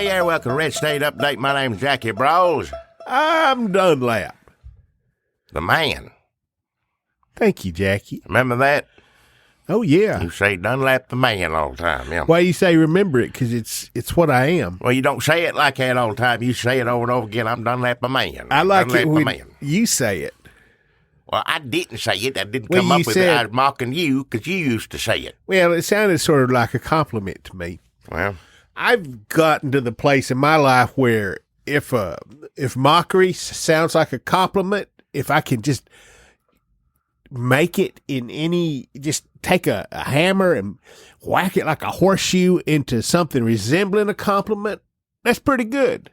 there, welcome to Red State Update. My name's Jackie Brawls. I'm Dunlap. The man. Thank you, Jackie. Remember that? Oh, yeah. You say Dunlap the man all the time, yeah. Why you say remember it? Because it's what I am. Well, you don't say it like that all the time. You say it over and over again. I'm Dunlap the man. I like Dunlap it the when man. you say it. Well, I didn't say it. I didn't Well, come up you with it. said- I was mocking you because you used to say it. Well, it sounded sort of like a compliment to me. Well, I've gotten to the place in my life where if mockery sounds like a compliment, if I can just make it just take a hammer and whack it like a horseshoe into something resembling a compliment, that's pretty good.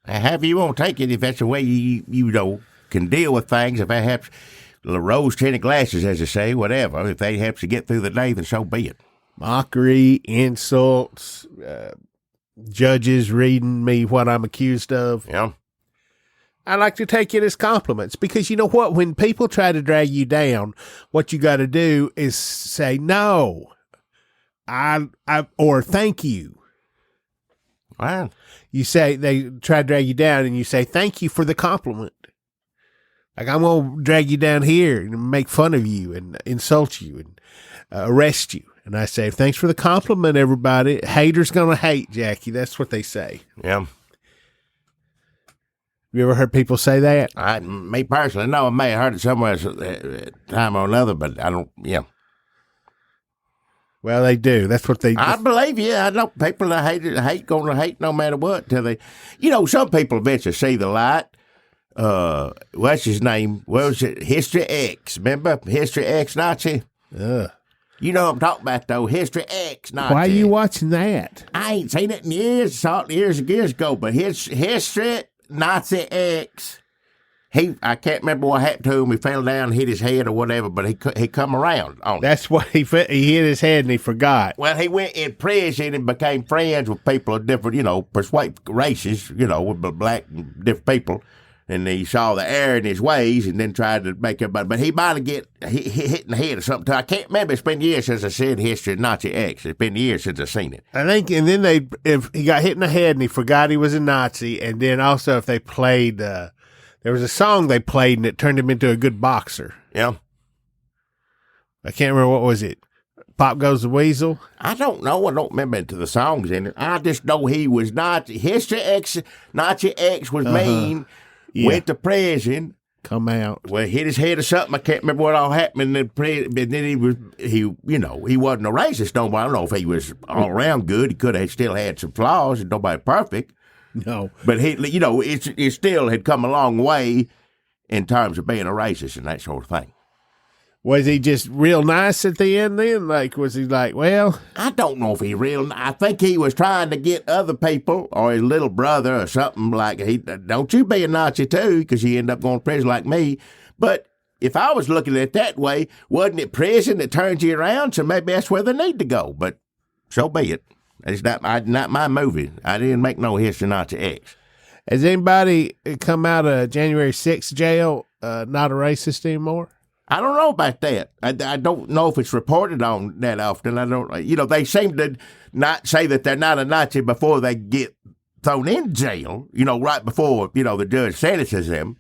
however you want to take it, if that's the way you know can deal with things, if that helps, the rose-tinted glasses, as they say, whatever, if that helps you get through the day, then so be it. Mockery, insults, judges reading me what I'm accused of. Yeah. I like to take it as compliments because you know what? When people try to drag you down, what you got to do is say no, or thank you. Well, You say they try to drag you down, and you say thank you for the compliment. Like I'm gonna drag you down here and make fun of you and insult you and arrest you. And I say thanks for the compliment, everybody. Haters gonna hate, Jackie. That's what they say. yeah. You ever heard people say that? Me personally, no, I may have heard it somewhere at a time or another, but I don't, yeah. Well, they do. That's what they do. I believe you. I know people that hate going to hate no matter what till they, some people eventually see the light. What's his name? What was it? History X. Remember History X Nazi? You know what I'm talking about, though. History X Nazi. Why are you watching that? I ain't seen it in years. Saw it years ago, but his History Nazi X. I can't remember what happened to him. He fell down, hit his head or whatever, but he come around on it. That's why he hit his head and he forgot. Well, he went in prison and became friends with people of different, persuade races, with black and different people. And he saw the error in his ways and then tried to make everybody. But he might have get hit in the head or something. I can't remember. It's been years since I said History of Nazi X. It's been years since I've seen it. I think, and then if he got hit in the head and he forgot he was a Nazi, and then also if they played, there was a song they played and it turned him into a good boxer. Yeah. I can't remember, what was it? Pop Goes the Weasel? I don't know. I don't remember into the songs in it. I just know he was Nazi. History X, Nazi X was mean. Yeah. Went to prison. Come out. Well, hit his head or something. I can't remember what all happened in prison. But then he wasn't a racist. No, I don't know if he was all around good. He could have still had some flaws. And nobody perfect. No. But it still had come a long way in terms of being a racist and that sort of thing. Was he just real nice at the end then? Like, was he like, well? I don't know if I think he was trying to get other people or his little brother or something like, don't you be a Nazi too, because you end up going to prison like me. But if I was looking at it that way, wasn't it prison that turns you around? So maybe that's where they need to go. But so be it. It's not my movie. I didn't make no History Nazi X. Has anybody come out of January 6th jail not a racist anymore? I don't know about that. I don't know if it's reported on that often. I don't. They seem to not say that they're not a Nazi before they get thrown in jail. Right before the judge sentences them.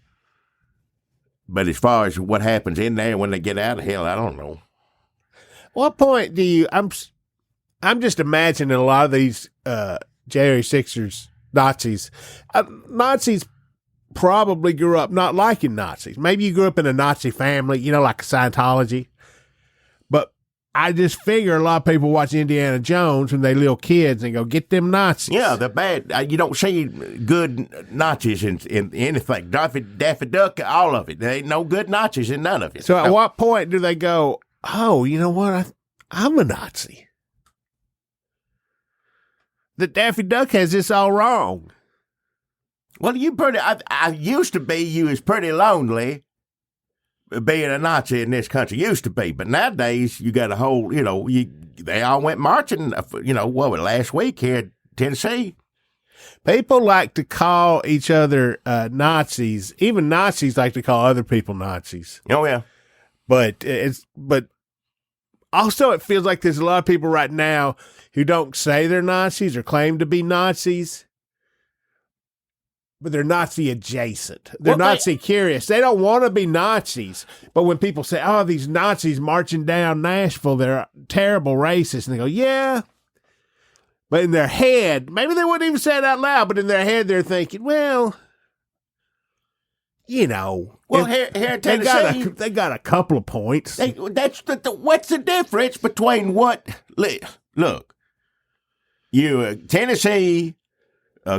But as far as what happens in there when they get out of hell, I don't know. What point do you? I'm just imagining a lot of these January 6ers Nazis. Nazis probably grew up not liking Nazis. Maybe you grew up in a Nazi family, like Scientology. But I just figure a lot of people watch Indiana Jones when they little kids and go, get them Nazis. Yeah, they're bad. You don't see good Nazis in anything. Daffy Duck, all of it. There ain't no good Nazis in none of it. So at what point do they go, oh, you know what? I'm a Nazi. The Daffy Duck has this all wrong. Well, I used to be, you was pretty lonely being a Nazi in this country. Used to be. But nowadays, you got a whole, they all went marching, last week here in Tennessee. People like to call each other Nazis. Even Nazis like to call other people Nazis. Oh, yeah. But Also, it feels like there's a lot of people right now who don't say they're Nazis or claim to be Nazis, but they're Nazi adjacent. They're Nazi curious. They don't want to be Nazis. But when people say, oh, these Nazis marching down Nashville, they're terrible racists. And they go, yeah. But in their head, maybe they wouldn't even say it out loud, but in their head, they're thinking, well, you know. Well, here in Tennessee, they got a couple of points. What's the difference between what? Look, you Tennessee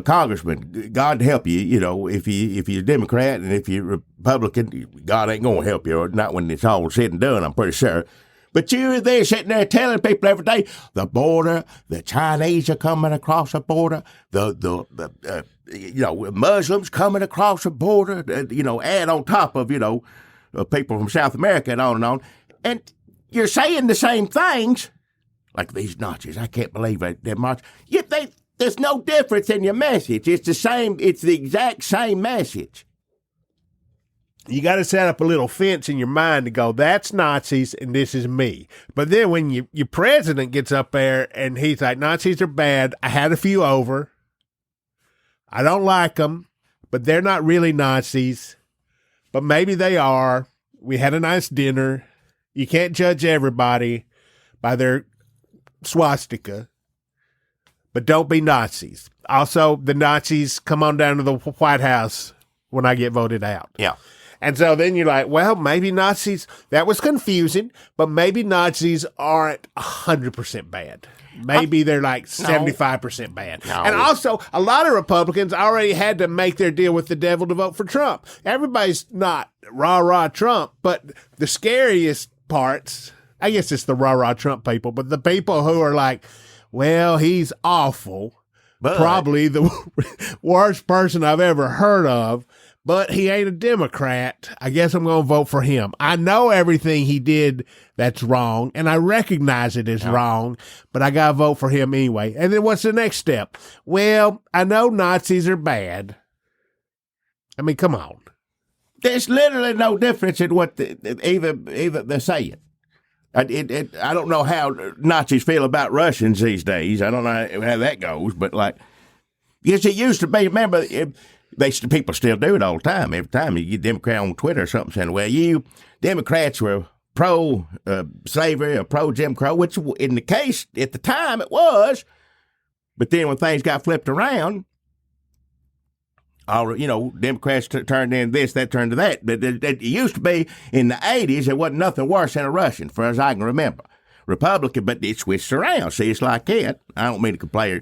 congressman, God help you. You know, if you're a Democrat and if you're Republican, God ain't gonna help you. Or not when it's all said and done. I'm pretty sure. But you're there sitting there telling people every day, the border, the Chinese are coming across the border, the Muslims coming across the border, add on top of, people from South America and on and on. And you're saying the same things, like these Nazis. I can't believe they're marching. There's no difference in your message. It's the same. It's the exact same message. You got to set up a little fence in your mind to go, that's Nazis and this is me. But then when your president gets up there and he's like, Nazis are bad. I had a few over. I don't like them, but they're not really Nazis. But maybe they are. We had a nice dinner. You can't judge everybody by their swastika, but don't be Nazis. Also, the Nazis come on down to the White House when I get voted out. Yeah. And so then you're like, well, maybe Nazis, that was confusing, but maybe Nazis aren't 100% bad. Maybe they're like 75% bad. No. And also, a lot of Republicans already had to make their deal with the devil to vote for Trump. Everybody's not rah-rah Trump, but the scariest parts, I guess it's the rah-rah Trump people, but the people who are like, well, he's awful, probably the worst person I've ever heard of, but he ain't a Democrat. I guess I'm going to vote for him. I know everything he did that's wrong, and I recognize it as wrong, but I got to vote for him anyway. And then what's the next step? Well, I know Nazis are bad. I mean, come on. There's literally no difference in what even they're saying. I don't know how Nazis feel about Russians these days. I don't know how that goes, but because it used to be, remember, people still do it all the time. Every time you get a Democrat on Twitter or something saying, well, you Democrats were pro-slavery or pro-Jim Crow, which in the case at the time it was. But then when things got flipped around, Democrats turned in this, that turned to that. But it used to be in the 80s, there wasn't nothing worse than a Russian, for as I can remember. Republican, but it switched around. See, it's like that. I don't mean to compare,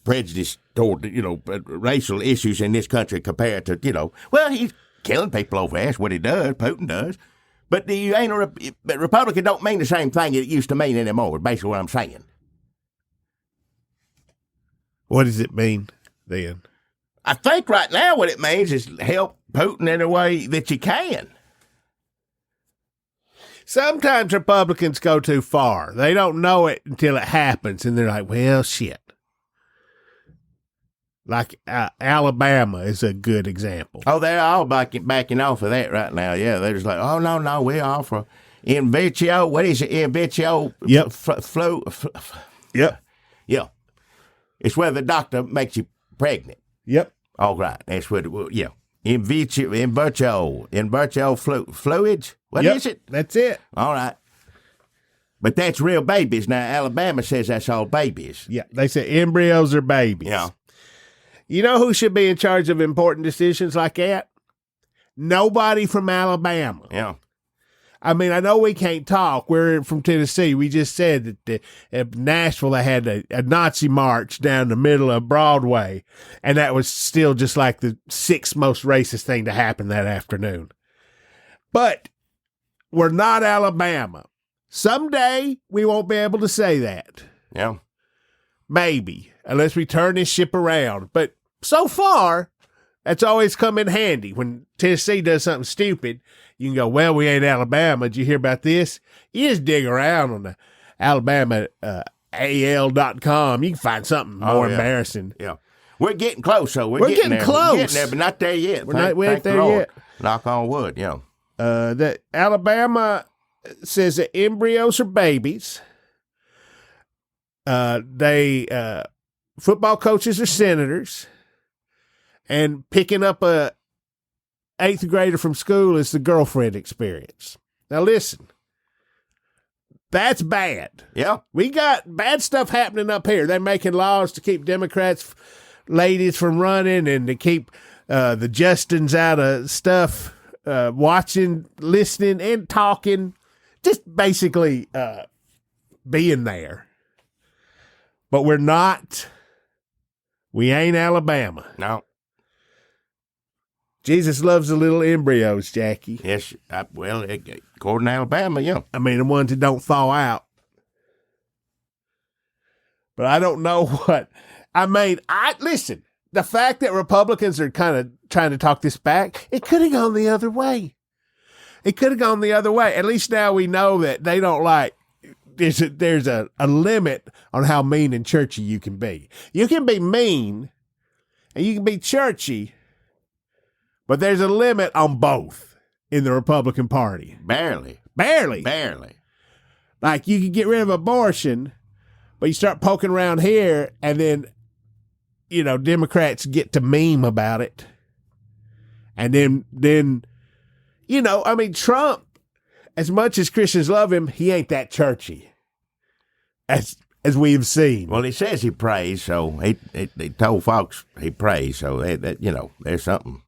prejudice toward, racial issues in this country compared to, well, he's killing people over there. That's what he does. Putin does. But Republican don't mean the same thing it used to mean anymore, basically what I'm saying. What does it mean then? I think right now what it means is help Putin in a way that you can. Sometimes Republicans go too far. They don't know it until it happens, and they're like, well, shit. Like Alabama is a good example. Oh, they're all backing off of that right now. Yeah, they're just like, oh, no, we're all for in vitro. What is it? In vitro? Yep. Yep. Yeah. It's where the doctor makes you pregnant. Yep. All right. That's what yeah. In vitro fluids. What is it? That's it. All right. But that's real babies. Now, Alabama says that's all babies. Yeah. They say embryos are babies. Yeah. You know who should be in charge of important decisions like that? Nobody from Alabama. Yeah. I mean, I know we can't talk. We're from Tennessee. We just said that at Nashville, they had a Nazi march down the middle of Broadway, and that was still just like the sixth most racist thing to happen that afternoon. But we're not Alabama. Someday, we won't be able to say that. Yeah. Maybe, unless we turn this ship around. But so far, that's always come in handy. When Tennessee does something stupid, you can go, well, we ain't Alabama. Did you hear about this? You just dig around on the Alabama AL.com. You can find something more embarrassing. Yeah. We're getting close, though. We're getting there. close. We're getting there, but not there yet. We ain't there yet. Knock on wood, yeah. The Alabama says that embryos are babies. Football coaches are senators, and picking up a 8th grader from school is the girlfriend experience. Now listen, that's bad. Yeah. We got bad stuff happening up here. They're making laws to keep Democrats, ladies from running, and to keep the Justins out of stuff, watching, listening, and talking, just basically being there. But we're not. We ain't Alabama. No. Jesus loves the little embryos, Jackie. Yes. According to Alabama, yeah. I mean, the ones that don't thaw out. But I don't know what. I mean, listen, the fact that Republicans are kind of trying to talk this back, it could have gone the other way. It could have gone the other way. At least now we know that they don't like, there's a limit on how mean and churchy you can be. You can be mean and you can be churchy, but there's a limit on both in the Republican Party. Barely. Like, you can get rid of abortion, but you start poking around here, and then, Democrats get to meme about it. And then Trump, as much as Christians love him, he ain't that churchy, as we've seen. Well, he says he prays, so he told folks he prays, so there's something.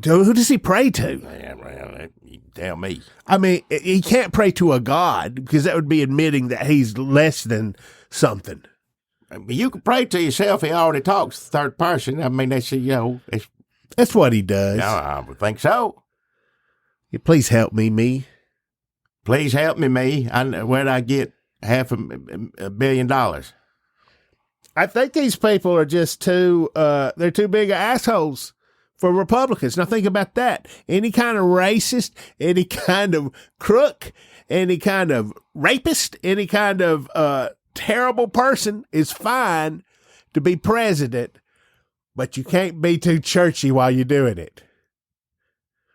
Who does he pray to? Yeah, well, you tell me. I mean, he can't pray to a god, because that would be admitting that he's less than something. You can pray to yourself. He already talks third person. I mean, that's what he does. I would think so. Please help me. Please help me. Where'd I get $500 million? I think these people are just they're too big of assholes for Republicans. Now think about that. Any kind of racist, any kind of crook, any kind of rapist, any kind of terrible person is fine to be president, but you can't be too churchy while you're doing it.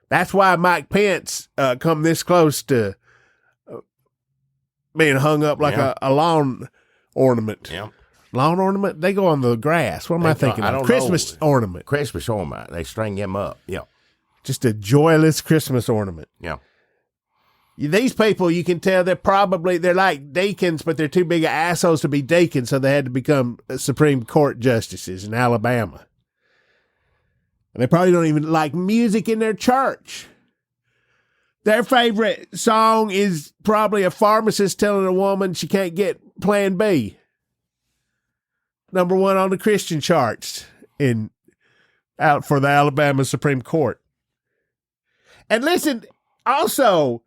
That's why Mike Pence come this close to being hung up like a lawn ornament. Yeah. Lawn ornament? They go on the grass. What am I thinking of? Christmas ornament. Christmas ornament. They string him up. Yeah. Just a joyless Christmas ornament. Yeah. These people, you can tell they're like deacons, but they're too big of assholes to be deacons, so they had to become Supreme Court justices in Alabama. And they probably don't even like music in their church. Their favorite song is probably a pharmacist telling a woman she can't get Plan B. Number 1 on the Christian charts out for the Alabama Supreme Court. And listen, also,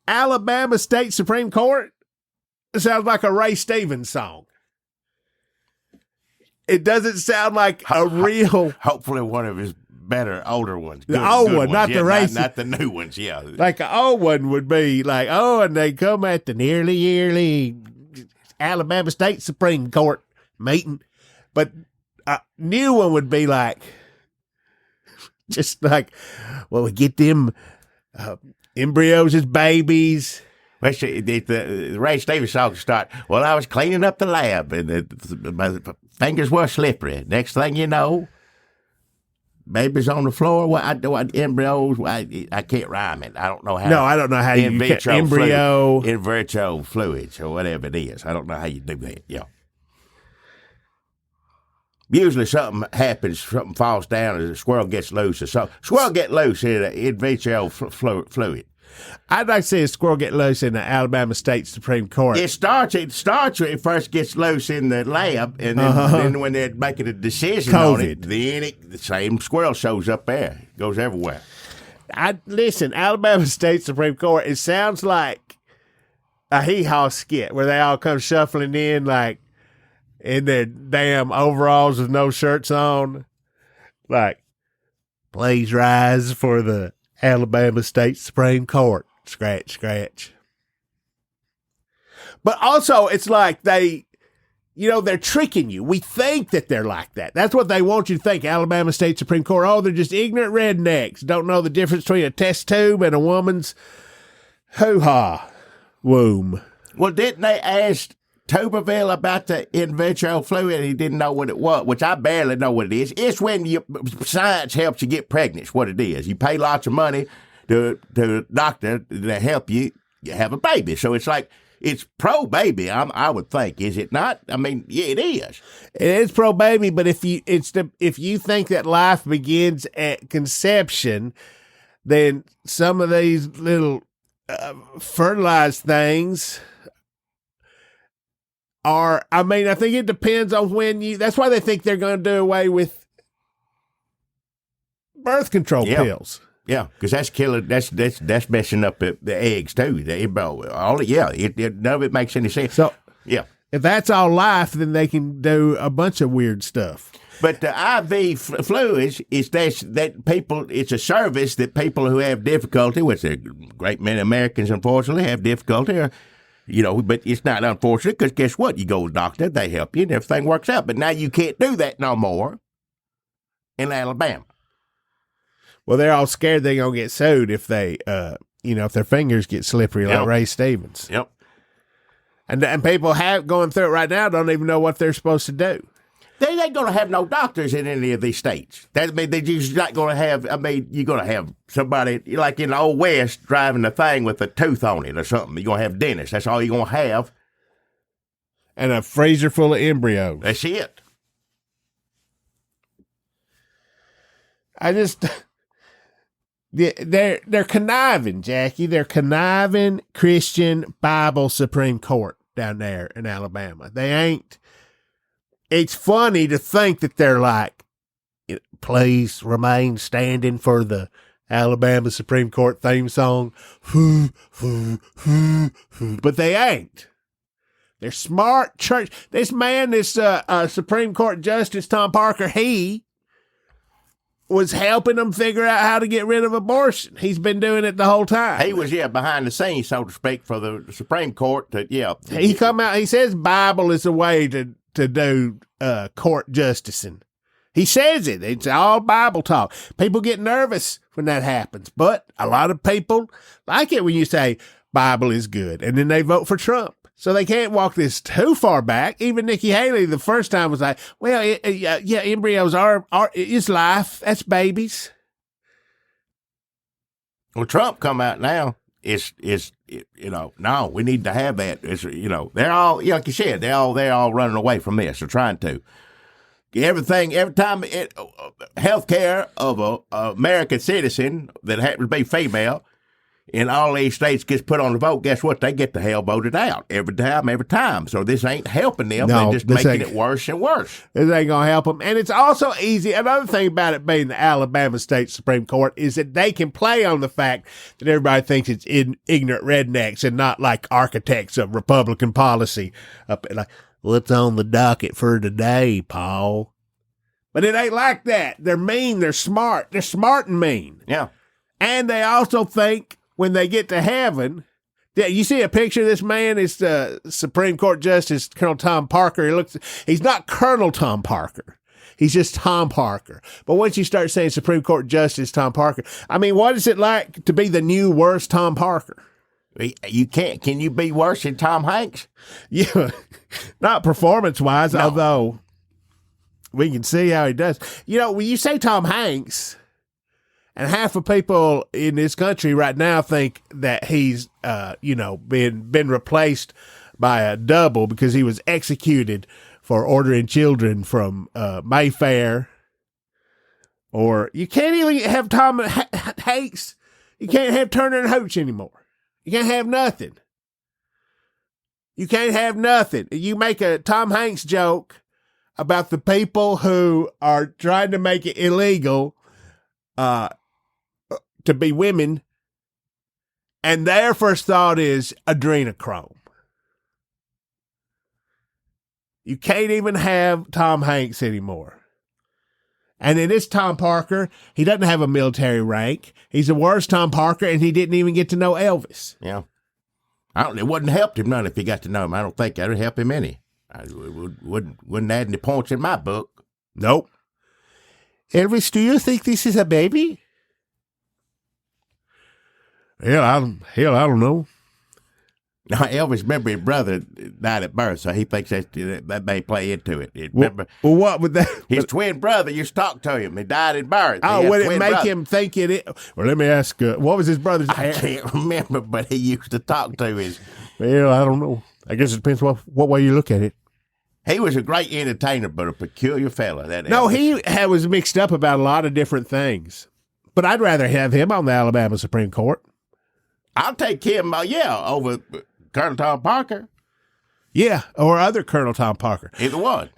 Alabama State Supreme Court sounds like a Ray Stevens song. It doesn't sound like a real. Hopefully, one of his better older ones. The old one, not the race. Not the new ones. Yeah, like an old one would be like, and they come at the nearly yearly Alabama State Supreme Court meeting, but a new one would be like, just like, well, we get them embryos as babies. Well, the Ray Stevens song start. Well, I was cleaning up the lab, and my fingers were slippery. Next thing you know, babies on the floor. What embryos? I can't rhyme it. I don't know how. No, I don't know how you embryo, in vitro fluids or whatever it is. I don't know how you do that. Yeah. Usually something happens, something falls down, and a squirrel gets loose, or something. Squirrel get loose in vitro fluid. I'd like to see a squirrel get loose in the Alabama State Supreme Court. It starts when it first gets loose in the lab, and then when they're making a decision on it, then the same squirrel shows up there. It goes everywhere. Listen, Alabama State Supreme Court, it sounds like a hee-haw skit where they all come shuffling in like in their damn overalls with no shirts on. Like, please rise for the Alabama State Supreme Court. Scratch, scratch. But also, it's like they're tricking you. We think that they're like that. That's what they want you to think. Alabama State Supreme Court. Oh, they're just ignorant rednecks. Don't know the difference between a test tube and a woman's Hoo-ha. Womb. Well, didn't they ask Tuberville about the in vitro fluid and he didn't know what it was, which I barely know what it is. It's when science helps you get pregnant, is what it is. You pay lots of money to a doctor to help you have a baby. So it's like, it's pro-baby, I would think, is it not? I mean, yeah, it is. It is pro-baby, but if you think that life begins at conception, then some of these little fertilized things are, I mean, I think it depends on when that's why they think they're going to do away with birth control pills. Yeah, because that's killing. That's messing up the eggs too. None of it makes any sense. So yeah, if that's all life, then they can do a bunch of weird stuff. But the IV fluids is that people. It's a service that people who have difficulty, which a great many Americans unfortunately have difficulty, or, but it's not unfortunate because guess what? You go to the doctor, they help you, and everything works out. But now you can't do that no more in Alabama. Well, they're all scared they're going to get sued if they, if their fingers get slippery like Ray Stevens. Yep. And people going through it right now don't even know what they're supposed to do. They ain't going to have no doctors in any of these states. That means they're just not going to have, you're going to have somebody like in the Old West driving a thing with a tooth on it or something. You're going to have dentists. That's all you're going to have. And a freezer full of embryos. That's it. They're conniving, Jackie. They're conniving Christian Bible Supreme Court down there in Alabama. They ain't. It's funny to think that they're like, please remain standing for the Alabama Supreme Court theme song. But they ain't. They're smart church. This man, this Supreme Court Justice Tom Parker, he was helping them figure out how to get rid of abortion. He's been doing it the whole time. He was, behind the scenes, so to speak, for the Supreme Court. He come out, he says Bible is a way to do court justicing. He says it. It's all Bible talk. People get nervous when that happens, but a lot of people like it when you say Bible is good, and then they vote for Trump. So they can't walk this too far back. Even Nikki Haley the first time was like, well, embryos is life. That's babies. Well, Trump come out now. No, we need to have that. They're all, like you said, they're all running away from this. They're trying to. Every time healthcare of a American citizen that happens to be female in all these states gets put on the vote, guess what? They get the hell voted out every time. So this ain't helping them. No, they're just making it worse and worse. This ain't going to help them. And it's also easy. Another thing about it being the Alabama State Supreme Court is that they can play on the fact that everybody thinks it's ignorant rednecks and not like architects of Republican policy. Like, what's on the docket for today, Paul? But it ain't like that. They're mean. They're smart. They're smart and mean. Yeah. And they also think, when they get to heaven, you see a picture of this man? It's the Supreme Court Justice, Colonel Tom Parker. He's not Colonel Tom Parker. He's just Tom Parker. But once you start saying Supreme Court Justice Tom Parker, I mean, what is it like to be the new worst Tom Parker? You can't. Can you be worse than Tom Hanks? Yeah, not performance-wise, no. Although we can see how he does. When you say Tom Hanks, and half of people in this country right now think that he's, been replaced by a double because he was executed for ordering children from Mayfair. Or you can't even have Tom Hanks. You can't have Turner and Hooch anymore. You can't have nothing. You can't have nothing. You make a Tom Hanks joke about the people who are trying to make it illegal to be women, and their first thought is adrenochrome. You can't even have Tom Hanks anymore. And then this Tom Parker, he doesn't have a military rank. He's the worst Tom Parker, and he didn't even get to know Elvis. Yeah. It wouldn't help him none if he got to know him. I don't think that would help him any. It wouldn't add any points in my book. Nope. Elvis, do you think this is a baby? I don't know. Now, Elvis, remember his brother died at birth, so he thinks that may play into it. Remember, Well, what would that? his twin brother used to talk to him. He died at birth. Oh, would it make him think it? Well, let me ask. What was his brother's? I can't remember, but he used to talk to his. Well, I don't know. I guess it depends what way you look at it. He was a great entertainer, but a peculiar fella. No, he was mixed up about a lot of different things. But I'd rather have him on the Alabama Supreme Court. I'll take him, over Colonel Tom Parker. Yeah, or other Colonel Tom Parker. Either one.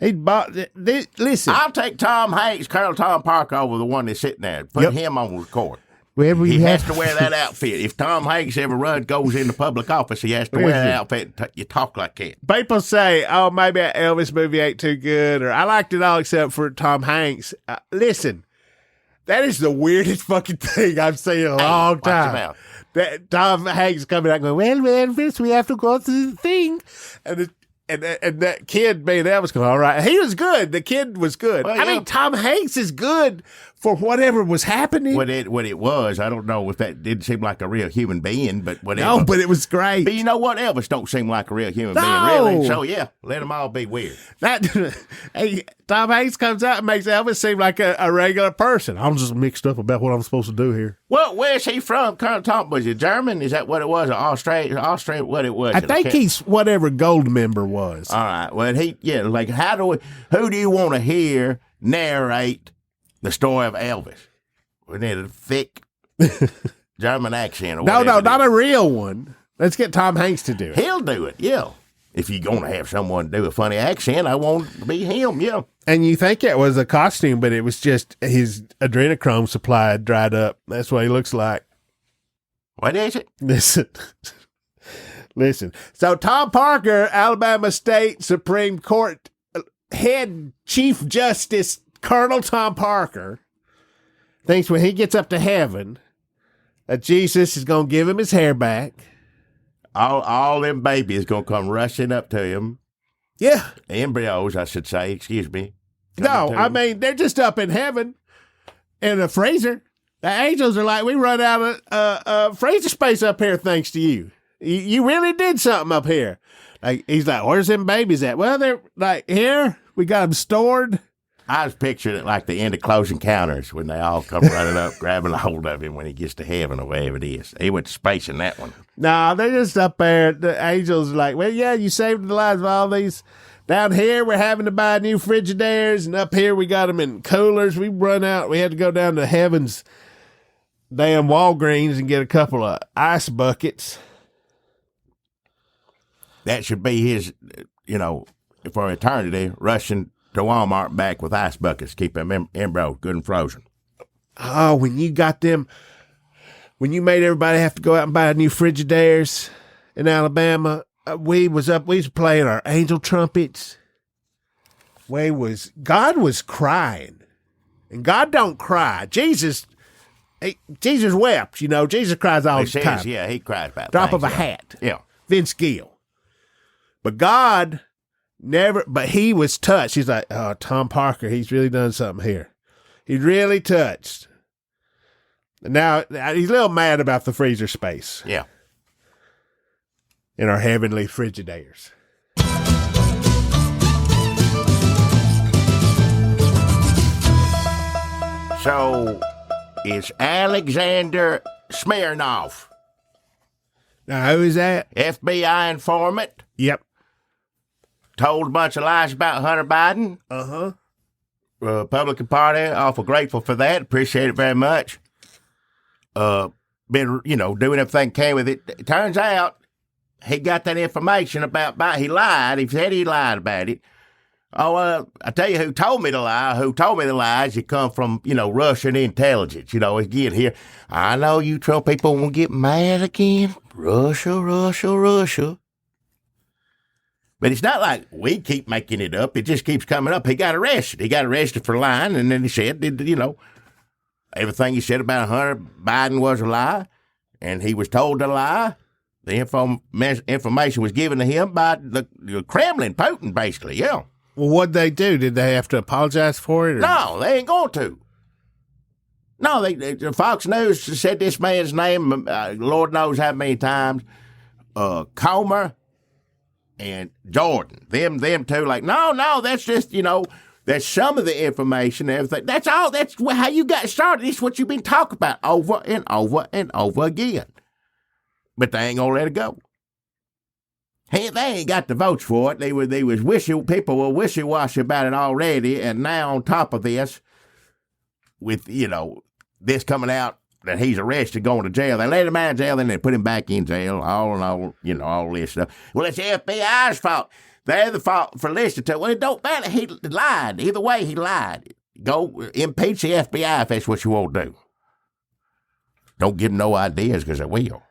Listen. I'll take Tom Hanks, Colonel Tom Parker, over the one that's sitting there. Put him on the court. He has to wear that outfit. If Tom Hanks ever goes into public office, he has to wear that outfit and you talk like that. People say, oh, maybe that Elvis movie ain't too good, or I liked it all except for Tom Hanks. Listen, that is the weirdest fucking thing I've seen in a long time. That Tom Hanks coming out going, well, first we have to go through the thing. And that kid being Elvis going, all right. He was good. The kid was good. Well, I mean, Tom Hanks is good for whatever was happening. What it was, I don't know if that didn't seem like a real human being, but whatever. No, but it was great. But you know what? Elvis don't seem like a real human being, really. So, yeah, let them all be weird. Tom Hanks comes out and makes Elvis seem like a regular person. I'm just mixed up about what I'm supposed to do here. Well, where's he from? Colonel Tom, was he German? Is that what it was? Or Australia, what it was? I think he's whatever gold member was. All right. Well, like, who do you want to hear narrate the story of Elvis? We need a thick German accent or whatever. No, not a real one. Let's get Tom Hanks to do it. He'll do it, yeah. If you're going to have someone do a funny accent, I want it to be him, yeah. And you think it was a costume, but it was just his adrenochrome supply had dried up. That's what he looks like. What is it? Listen. So Tom Parker, Alabama State Supreme Court head Chief Justice Colonel Tom Parker, thinks when he gets up to heaven that Jesus is going to give him his hair back. All them babies going to come rushing up to him. Yeah. Embryos, I should say. Excuse me. No, I mean, they're just up in heaven in a freezer. The angels are like, we run out of freezer space up here thanks to you. You really did something up here. Like, he's like, where's them babies at? Well, they're like here. We got them stored. I was picturing it like the end of Close Encounters when they all come running up, grabbing a hold of him when he gets to heaven or wherever it is. He went to space in that one. No, they're just up there. The angels are like, well, yeah, you saved the lives of all these. Down here, we're having to buy new Frigidaires, and up here, we got them in coolers. We run out. We had to go down to heaven's damn Walgreens and get a couple of ice buckets. That should be his, for eternity, rushing to Walmart back with ice buckets, keep them embryos good and frozen. Oh, when you made everybody have to go out and buy new Frigidaires in Alabama, we was playing our angel trumpets. God was crying, and God don't cry. Jesus wept. Jesus cries all the time. Yeah, he cries about drop things, of a hat. Yeah, Vince Gill. But God never. But he was touched. He's like, oh, Tom Parker. He's really done something here. He's really touched. Now he's a little mad about the freezer space. Yeah. In our heavenly Frigidaires. So, it's Alexander Smirnov. Now, who is that? FBI informant. Yep. Told a bunch of lies about Hunter Biden. Uh-huh. Republican Party, awful grateful for that. Appreciate it very much. Been, doing everything came with it. It turns out, he got that information about Biden. He lied. He said he lied about it. Oh, I tell you who told me to lie. Who told me the lies? You come from, Russian intelligence. Again here. I know you Trump people won't get mad again. Russia. But it's not like we keep making it up. It just keeps coming up. He got arrested. He got arrested for lying, and then he said, everything he said about Hunter Biden was a lie, and he was told to lie. The information was given to him by the Kremlin, Putin, basically, yeah. Well, what'd they do? Did they have to apologize for it? Or? No, they ain't going to. No, Fox News said this man's name, Lord knows how many times. Comer and Jordan, them two. Like, no, that's just that's some of the information and everything. That's all. That's how you got started. This is what you've been talking about over and over and over again. But they ain't gonna let it go. Hey, they ain't got the votes for it. People were wishy-washy about it already, and now on top of this, with this coming out that he's arrested, going to jail, they let him out of jail, then they put him back in jail. All in all, all this stuff. Well, it's the FBI's fault. They're the fault for listening to it. Well, it don't matter. He lied. Either way, he lied. Go impeach the FBI if that's what you want to do. Don't give them no ideas because they will.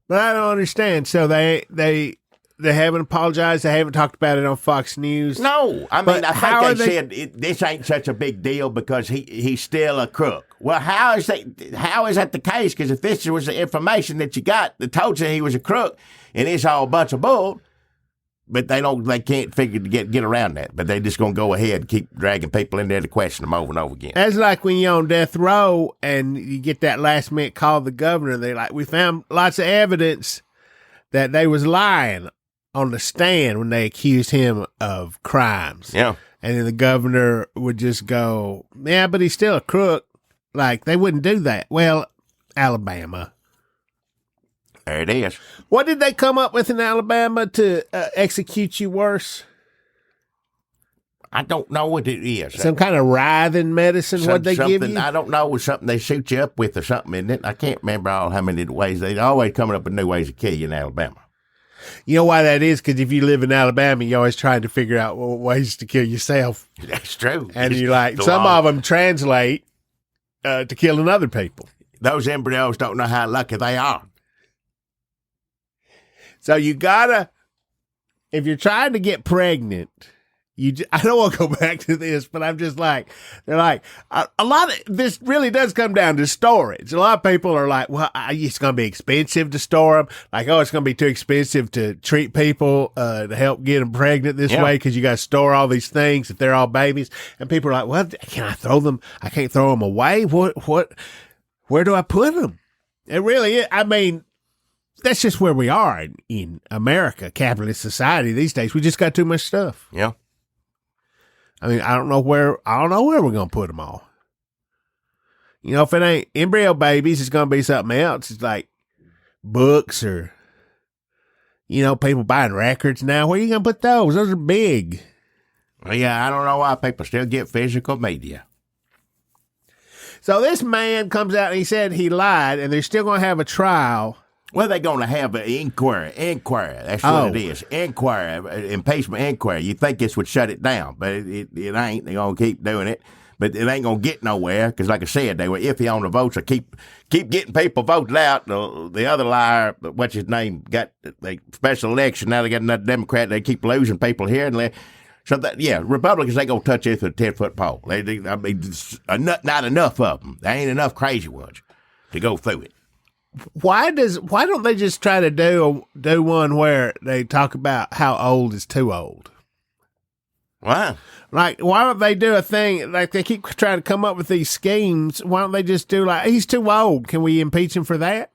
But I don't understand. So they haven't apologized. They haven't talked about it on Fox News. No, I mean, I think they said this ain't such a big deal because he's still a crook. Well, how is that the case? Because if this was the information that you got that told you he was a crook, and it's all a bunch of bull, but they can't figure to get around that. But they just gonna go ahead and keep dragging people in there to question them over and over again. That's like when you're on death row and you get that last minute call to the governor. They're like, we found lots of evidence that they was lying on the stand when they accused him of crimes. Yeah. And then the governor would just go, yeah, but he's still a crook. Like, they wouldn't do that. Well, Alabama. There it is. What did they come up with in Alabama to execute you worse? I don't know what it is. Some kind of writhing medicine, what they give you? I don't know. Something they shoot you up with or something, isn't it? I can't remember how many ways. They're always coming up with new ways to kill you in Alabama. You know why that is? Because if you live in Alabama, you're always trying to figure out ways to kill yourself. That's true. And you're like, some of them translate to killing other people. Those embryos don't know how lucky they are. So you gotta, if you're trying to get pregnant, I don't want to go back to this, but I'm just like, they're like, a lot of this really does come down to storage. A lot of people are like, well, it's going to be expensive to store them. Like, it's going to be too expensive to treat people to help get them pregnant this way because you got to store all these things if they're all babies. And people are like, well, can I throw them? I can't throw them away. Where do I put them? It really is. I mean, that's just where we are in America, capitalist society these days. We just got too much stuff. Yeah. I mean, I don't know where we're going to put them all. If it ain't embryo babies, it's going to be something else. It's like books or, people buying records now. Where are you going to put those? Those are big. Well, yeah, I don't know why people still get physical media. So this man comes out and he said he lied, and they're still going to have a trial. Well, they're going to have an inquiry. That's what it is. Inquiry, impeachment inquiry. You think this would shut it down, but it ain't. They're going to keep doing it, but it ain't going to get nowhere because, like I said, they were iffy on the votes. So keep getting people voted out. The other liar, what's his name, got the special election. Now they got another Democrat. They keep losing people here and there. So, Republicans ain't going to touch it with a 10-foot pole. I mean, not enough of them. There ain't enough crazy ones to go through it. Why don't they just try to do one where they talk about how old is too old? Why? Like, why don't they do a thing, like they keep trying to come up with these schemes, why don't they just do like, he's too old, can we impeach him for that?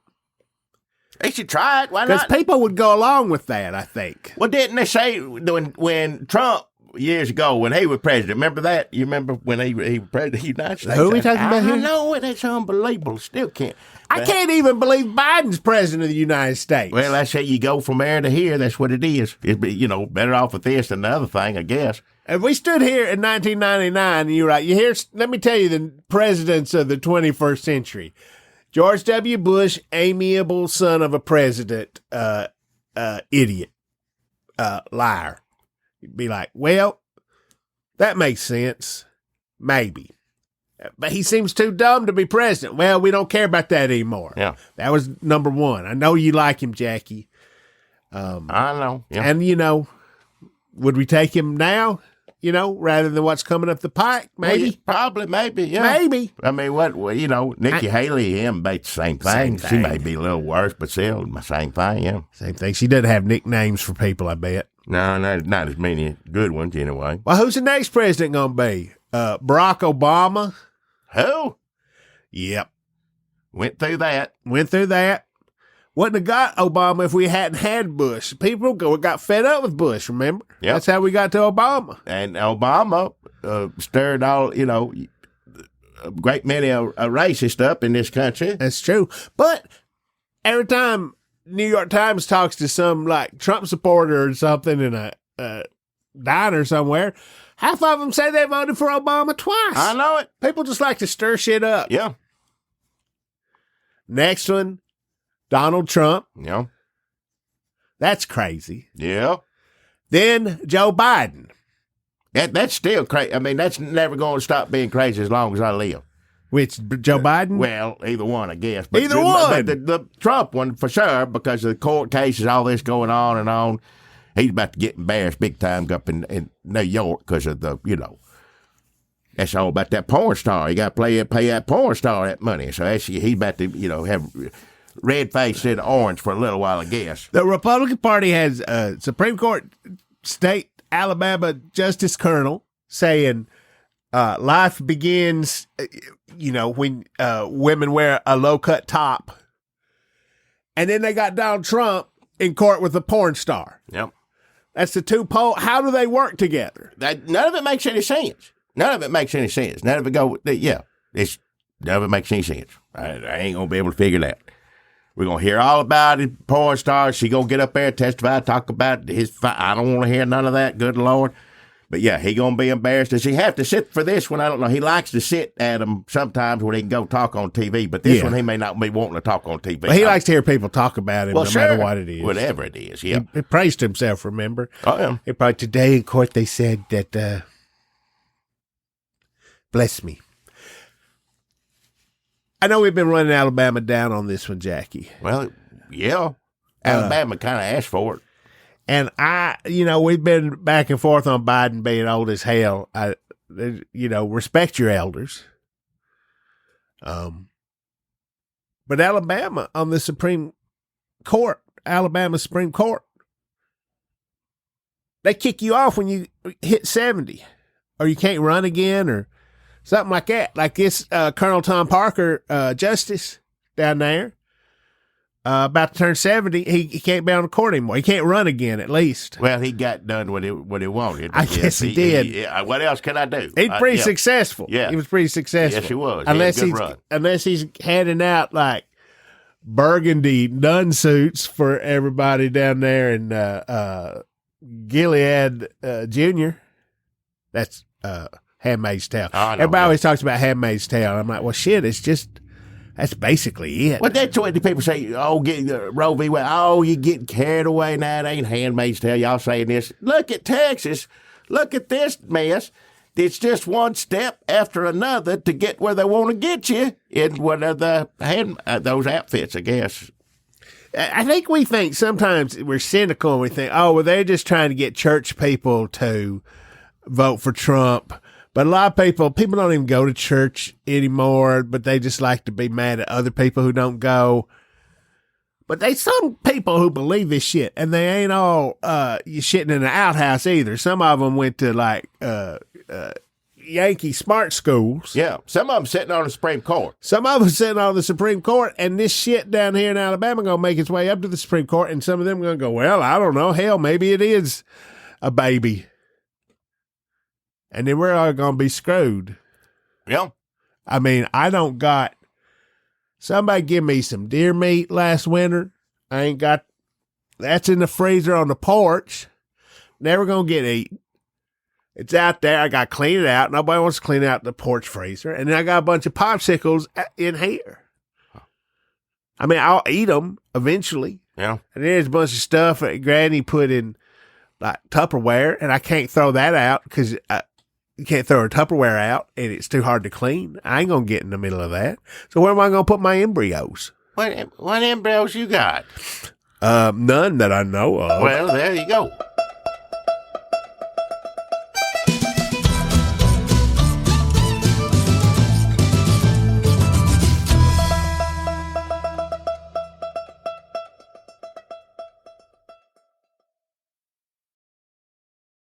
They should try it, why not? Because people would go along with that, I think. Well, didn't they say when Trump, years ago, when he was president, remember that? You remember when he was president of the United States? Who are we talking about here? I know it, it's unbelievable, still can't. I can't even believe Biden's president of the United States. Well, that's how you go from there to here. That's what it is. It'd be, better off with this than the other thing, I guess. If we stood here in 1999 and you're right, let me tell you the presidents of the 21st century. George W. Bush, amiable son of a president, idiot, liar. You'd be like, well, that makes sense. Maybe. But he seems too dumb to be president. Well, we don't care about that anymore. Yeah. That was number one. I know you like him, Jackie. I know. Yeah. And, would we take him now, rather than what's coming up the pike? Maybe. Well, probably, maybe, yeah. Maybe. I mean, Nikki Haley, him, the same thing. She may be a little worse, but still, same thing, yeah. Same thing. She doesn't have nicknames for people, I bet. No, not as many good ones, anyway. Well, who's the next president going to be? Barack Obama? Who? Yep. Went through that. Wouldn't have got Obama if we hadn't had Bush. People got fed up with Bush, remember? Yep. That's how we got to Obama. And Obama stirred all, a great many racist up in this country. That's true. But every time New York Times talks to some like Trump supporter or something in a diner somewhere, half of them say they voted for Obama twice. I know it. People just like to stir shit up. Yeah. Next one, Donald Trump. Yeah. That's crazy. Yeah. Then Joe Biden. That's still crazy. I mean, that's never going to stop being crazy as long as I live. Which, Joe Biden? Well, either one, I guess. But Either one. But the Trump one, for sure, because of the court cases, all this going on and on. He's about to get embarrassed big time up in New York because of the, that's all about that porn star. You got to pay that porn star that money. So actually, he's about to, have red face instead of orange for a little while, I guess. The Republican Party has a Supreme Court state Alabama Justice Colonel saying life begins, when women wear a low-cut top. And then they got Donald Trump in court with a porn star. Yep. That's the two pole. How do they work together? None of it makes any sense. None of it makes any sense. None of it none of it makes any sense. I ain't going to be able to figure that. We're going to hear all about it, porn stars. She going to get up there, testify, talk about his I don't want to hear none of that, good Lord. But yeah, he going to be embarrassed. Does he have to sit for this one? I don't know. He likes to sit at him sometimes when he can go talk on TV, but this one he may not be wanting to talk on TV. Well, he likes to hear people talk about him matter what it is. Whatever it is, yeah. He praised himself, remember? Oh, yeah. He probably today in court they said that, bless me. I know we've been running Alabama down on this one, Jackie. Well, yeah. Alabama kind of asked for it. And we've been back and forth on Biden being old as hell. Respect your elders. But Alabama on the Supreme Court, Alabama Supreme Court, they kick you off when you hit 70 or you can't run again or something like that. Like this Colonel Tom Parker, justice down there, about to turn 70. He can't be on the court anymore. He can't run again, at least. Well, he got done what he wanted. I guess he did. What else can I do? He's pretty successful. Yeah. He was pretty successful. Yes, he was. Unless he's handing out like burgundy nun suits for everybody down there in Gilead Jr. That's Handmaid's Tale. Everybody always talks about Handmaid's Tale. I'm like, well, shit, that's basically it. Well, that's what the people say, get Roe v. Wade. Oh, you getting carried away now. It ain't Handmaid's Tale. Y'all saying this. Look at Texas. Look at this mess. It's just one step after another to get where they want to get you in one of those outfits, I guess. I think we think sometimes we're cynical and we think, they're just trying to get church people to vote for Trump. But a lot of people don't even go to church anymore, but they just like to be mad at other people who don't go. But there's some people who believe this shit, and they ain't all you shitting in an outhouse either. Some of them went to like Yankee smart schools. Yeah, some of them sitting on the Supreme Court. Some of them sitting on the Supreme Court, and this shit down here in Alabama going to make its way up to the Supreme Court, and some of them going to go, well, I don't know, hell, maybe it is a baby. And then we're all going to be screwed. Yeah. I mean, somebody give me some deer meat last winter. I ain't got, that's in the freezer on the porch. Never going to get eaten. It's out there. I got to clean it out. Nobody wants to clean out the porch freezer. And then I got a bunch of popsicles in here. I mean, I'll eat them eventually. Yeah. And there's a bunch of stuff that Granny put in like Tupperware, and I can't throw that out because you can't throw a Tupperware out, and it's too hard to clean. I ain't going to get in the middle of that. So where am I going to put my embryos? What embryos you got? None that I know of. Well, there you go.